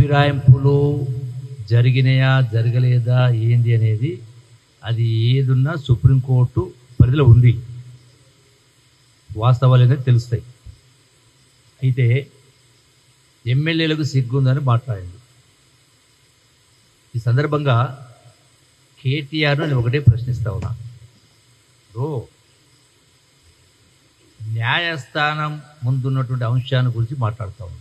ఫిరాయింపులు జరిగినాయా జరగలేదా ఏంది అనేది అది ఏదున్నా సుప్రీంకోర్టు పరిధిలో ఉంది, వాస్తవాలు అనేది తెలుస్తాయి. అయితే ఎమ్మెల్యేలకు సిగ్గుందని మాట్లాడింది. ఈ సందర్భంగా కేటీఆర్ను నేను ఒకటే ప్రశ్నిస్తా ఉన్నా. న్యాయస్థానం ముందున్నటువంటి అంశాన్ని గురించి మాట్లాడుతూ ఉన్నాం.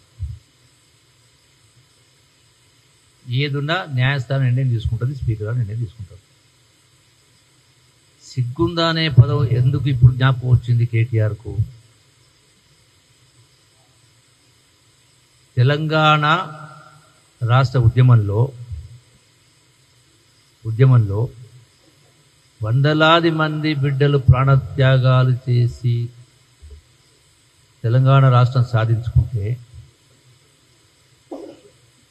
ఏదున్నా న్యాయస్థానం నిర్ణయం తీసుకుంటుంది, స్పీకర్ గారు నిర్ణయం తీసుకుంటారు. సిగ్గుందా అనే పదం ఎందుకు ఇప్పుడు జ్ఞాపకం వచ్చింది కేటీఆర్కు? తెలంగాణ రాష్ట్ర ఉద్యమంలో వందలాది మంది బిడ్డలు ప్రాణత్యాగాలు చేసి తెలంగాణ రాష్ట్రం సాధించుకుంటే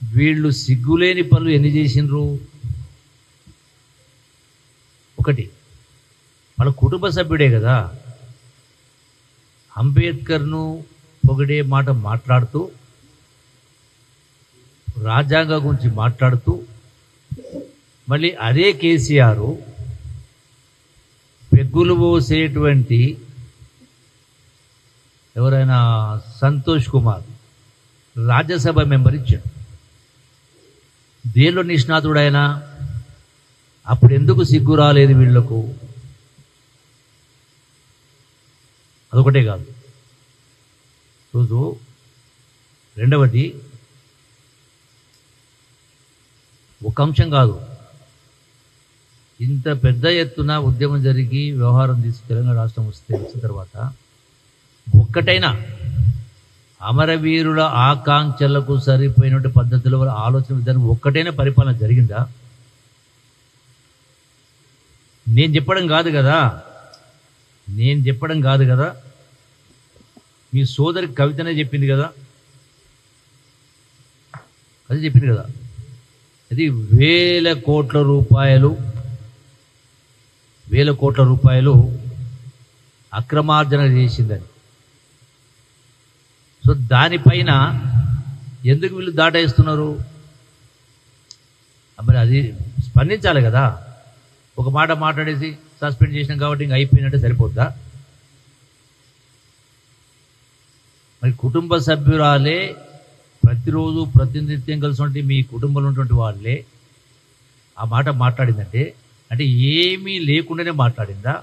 వీళ్ళు సిగ్గులేని పనులు ఎన్ని చేసినరు? ఒకటి, వాళ్ళ కుటుంబ సభ్యుడే కదా. అంబేద్కర్ను పొగిడే మాట మాట్లాడుతూ, రాజ్యాంగం గురించి మాట్లాడుతూ, మళ్ళీ అదే కేసీఆర్ పెగ్గులు పోసేటువంటి ఎవరైనా సంతోష్ కుమార్ రాజ్యసభ మెంబర్ ఇచ్చాడు. దేనిలో నిష్ణాతుడు ఆయన? అప్పుడు ఎందుకు సిగ్గు రాలేదు వీళ్లకు? అదొకటే కాదు. రోజు రెండవది, ఒక అంశం కాదు, ఇంత పెద్ద ఎత్తున ఉద్యమం జరిగి వ్యవహారం తీసుకు తెలంగాణ రాష్ట్రం వచ్చిన తర్వాత ఒక్కటైనా అమరవీరుల ఆకాంక్షలకు సరిపోయినటువంటి పద్ధతిలో ఆలోచన విధానం ఒక్కటైనా పరిపాలన జరిగిందా? నేను చెప్పడం కాదు కదా, మీ సోదరి కవితనే చెప్పింది కదా, అది వేల కోట్ల రూపాయలు అక్రమార్జన చేసిందని. సో దానిపైన ఎందుకు వీళ్ళు దాటేస్తున్నారు? మరి అది స్పందించాలి కదా. ఒక మాట మాట్లాడేసి సస్పెండ్ చేసినాం కాబట్టి ఇంకా అయిపోయినట్టే సరిపోద్దా? మరి కుటుంబ సభ్యురాలే ప్రతిరోజు ప్రతినిత్యం కలిసి మీ కుటుంబంలో ఉన్నటువంటి వాళ్ళే ఆ మాట మాట్లాడిందంటే అంటే ఏమీ లేకుండానే మాట్లాడిందా?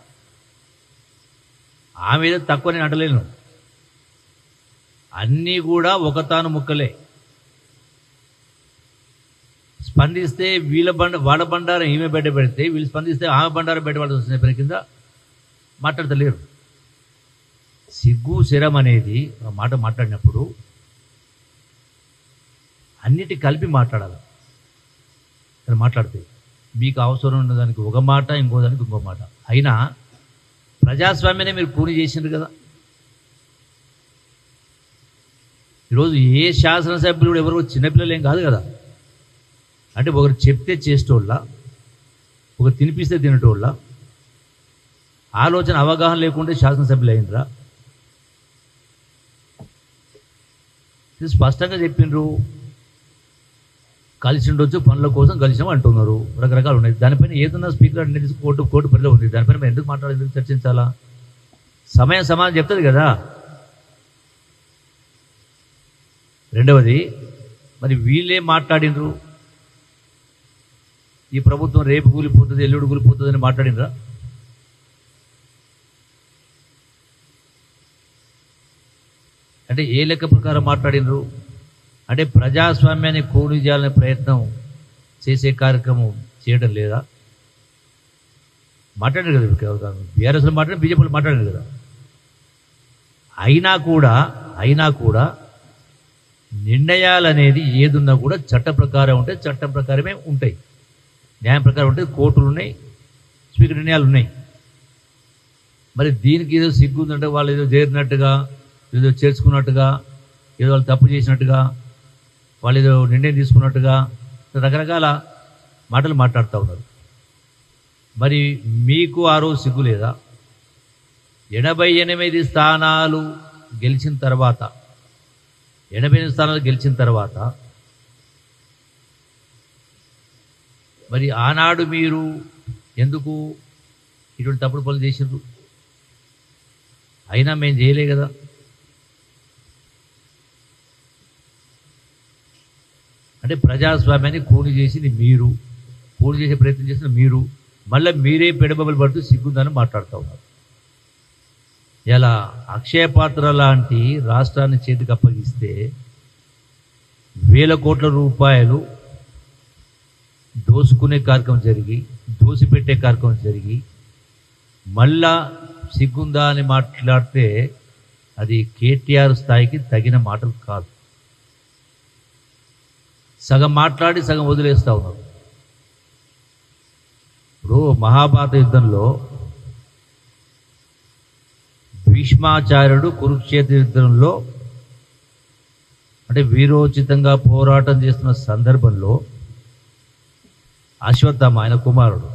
ఆమె మీద తక్కువ నేను అంటలేను, అన్నీ కూడా ఒకతాను ముక్కలే. స్పందిస్తే వాళ్ళ బండారం ఈమె బయట పెడితే, వీళ్ళు స్పందిస్తే ఆమె బండారం బయట పడాల్సి వస్తుంది. పని కింద మాట్లాడతలేరు. సిగ్గు శరం అనేది ఆ మాట మాట్లాడినప్పుడు అన్నిటి కలిపి మాట్లాడాలి. మాట్లాడితే మీకు అవసరం ఉన్న దానికి ఒక మాట, ఇంకో దానికి ఇంకో మాట. అయినా ప్రజాస్వామ్యాన్ని మీరు కూని చేసిండ్రు కదా. ఈరోజు ఏ శాసనసభ్యులు ఎవరు చిన్నపిల్లలు ఏం కాదు కదా. అంటే ఒకరు చెప్తే చేసేటోళ్ళ, ఒకరు తినిపిస్తే తినేటోళ్ళ, ఆలోచన అవగాహన లేకుంటే శాసనసభ్యులు అయినరా? ఇది స్పష్టంగా చెప్పిండ్రు. కలిసి ఉండొచ్చు, పనుల కోసం కలిసినాం అంటున్నారు. రకరకాలు ఉన్నాయి. దానిపైన ఏదన్నా స్పీకర్ అంటే కోర్టు పరిధిలో ఉంది. దానిపైన మేము ఎందుకు మాట్లాడాలి, ఎందుకు చర్చించాలా? సమాధానం చెప్తుంది కదా. రెండవది, మరి వీళ్ళే మాట్లాడినరు. ఈ ప్రభుత్వం రేపు కూలిపోతుంది, ఎల్లుడు కూలిపోతుంది అని మాట్లాడినరా? అంటే ఏ లెక్క ప్రకారం మాట్లాడినరు? అంటే ప్రజాస్వామ్యాన్ని కూని చేయాలనే ప్రయత్నం చేసే కార్యక్రమం చేయడం లేదా? మాట్లాడారు కదా, బీఆర్ఎస్లో మాట్లాడారు, బీజేపీలో మాట్లాడారు కదా. అయినా కూడా నిర్ణయాలు అనేది ఏదున్నా కూడా చట్ట ప్రకారం ఉంటాయి, చట్టం ప్రకారమే ఉంటాయి, న్యాయం ప్రకారం ఉంటాయి. కోర్టులు ఉన్నాయి, స్పీకర్ నిర్ణయాలు ఉన్నాయి. మరి దీనికి ఏదో సిగ్గు ఉందంటే వాళ్ళు ఏదో చేరినట్టుగా, ఏదో చేర్చుకున్నట్టుగా, ఏదో వాళ్ళు తప్పు చేసినట్టుగా, వాళ్ళు ఏదో నిర్ణయం తీసుకున్నట్టుగా రకరకాల మాటలు మాట్లాడుతూ ఉన్నారు. మరి మీకు ఆ రోజు సిగ్గు లేదా? 88 స్థానాలు గెలిచిన తర్వాత మరి ఆనాడు మీరు ఎందుకు ఇటువంటి తప్పుడు పనులు చేసిండ్రు? అయినా మేము చేయలే కదా. అంటే ప్రజాస్వామ్యాన్ని కూని చేసింది మీరు, కూని చేసే ప్రయత్నం చేసిన మీరు, మళ్ళీ మీరే పెడబబలు పడుతూ సిగ్గుందని మాట్లాడుతూ ఉన్నారు. ఇలా అక్షయ పాత్ర లాంటి రాష్ట్రాన్ని చేతికి అప్పగిస్తే వేల కోట్ల రూపాయలు దోసుకునే కార్యక్రమం జరిగి, దోసిపెట్టే కార్యక్రమం జరిగి, మళ్ళా సిగ్గుందా అని మాట్లాడితే అది కేటీఆర్ స్థాయికి తగిన మాటలు కాదు. సగం మాట్లాడి సగం వదిలేస్తూ ఉన్నారు. ఇప్పుడు మహాభారత యుద్ధంలో భీష్మాచార్యుడు కురుక్షేత్ర యుద్ధంలో అంటే వీరోచితంగా పోరాటం చేస్తున్న సందర్భంలో అశ్వత్థామ ఆయన కుమారుడు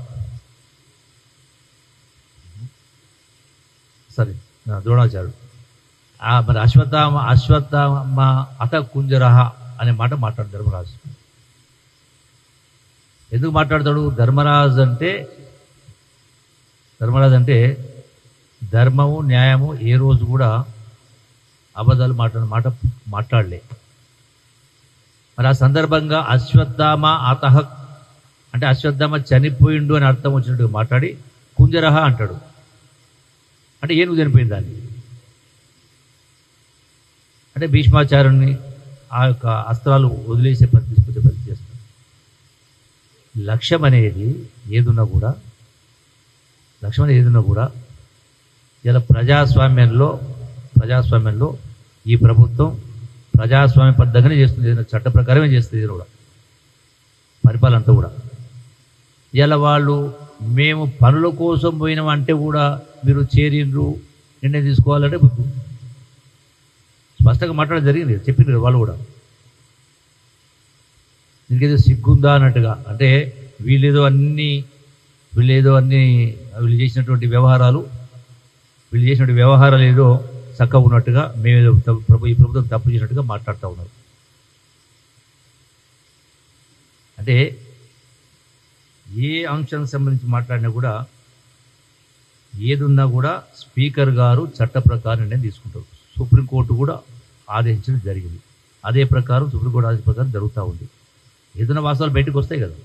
ద్రోణాచార్యుడు మరి అశ్వత్థామ అత కుంజరహ అనే మాట మాట్లాడు ధర్మరాజు. ఎందుకు మాట్లాడతాడు? ధర్మరాజు అంటే ధర్మము న్యాయము ఏ రోజు కూడా అబద్ధాలు మాట్లాడలే. మరి ఆ సందర్భంగా అశ్వత్థామ అతహ అంటే అశ్వత్థామ చనిపోయిండు అని అర్థం వచ్చినట్టుగా మాట్లాడి కుంజరహ అంటాడు. అంటే ఏనుగు చనిపోయింది దాన్ని. అంటే భీష్మాచార్యుని ఆ యొక్క అస్త్రాలు వదిలేసే తీసుకొచ్చే పరిస్థితి చేస్తాడు. లక్ష్యం అనేది ఏదున్నా కూడా ఇలా ప్రజాస్వామ్యంలో ఈ ప్రభుత్వం ప్రజాస్వామ్యబద్ధంగానే చేస్తుంది. ఏదైనా చట్ట ప్రకారమే చేస్తుంది. ఇది కూడా పరిపాలన అంతా కూడా ఇలా వాళ్ళు మేము పనుల కోసం పోయినామంటే కూడా మీరు చేరిండ్రు నిర్ణయం తీసుకోవాలంటే స్పష్టంగా మాట్లాడడం జరిగింది, చెప్పిండ్రు వాళ్ళు కూడా. దీనికైతే సిగ్గుందా అన్నట్టుగా, అంటే వీళ్ళు చేసినటువంటి వ్యవహారాలు ఏదో చక్కగా ఉన్నట్టుగా మేము ఈ ప్రభుత్వం తప్పు చేసినట్టుగా మాట్లాడుతూ ఉన్నారు. అంటే ఏ అంశానికి సంబంధించి మాట్లాడినా కూడా ఏదున్నా కూడా స్పీకర్ గారు చట్ట ప్రకారం నిర్ణయం తీసుకుంటారు. సుప్రీంకోర్టు కూడా ఆదేశించడం జరిగింది. అదే ప్రకారం సుప్రీంకోర్టు ఆదేశం ప్రకారం జరుగుతూ ఉంది. ఏదైనా వాస్తవాలు బయటకు వస్తాయి కదా.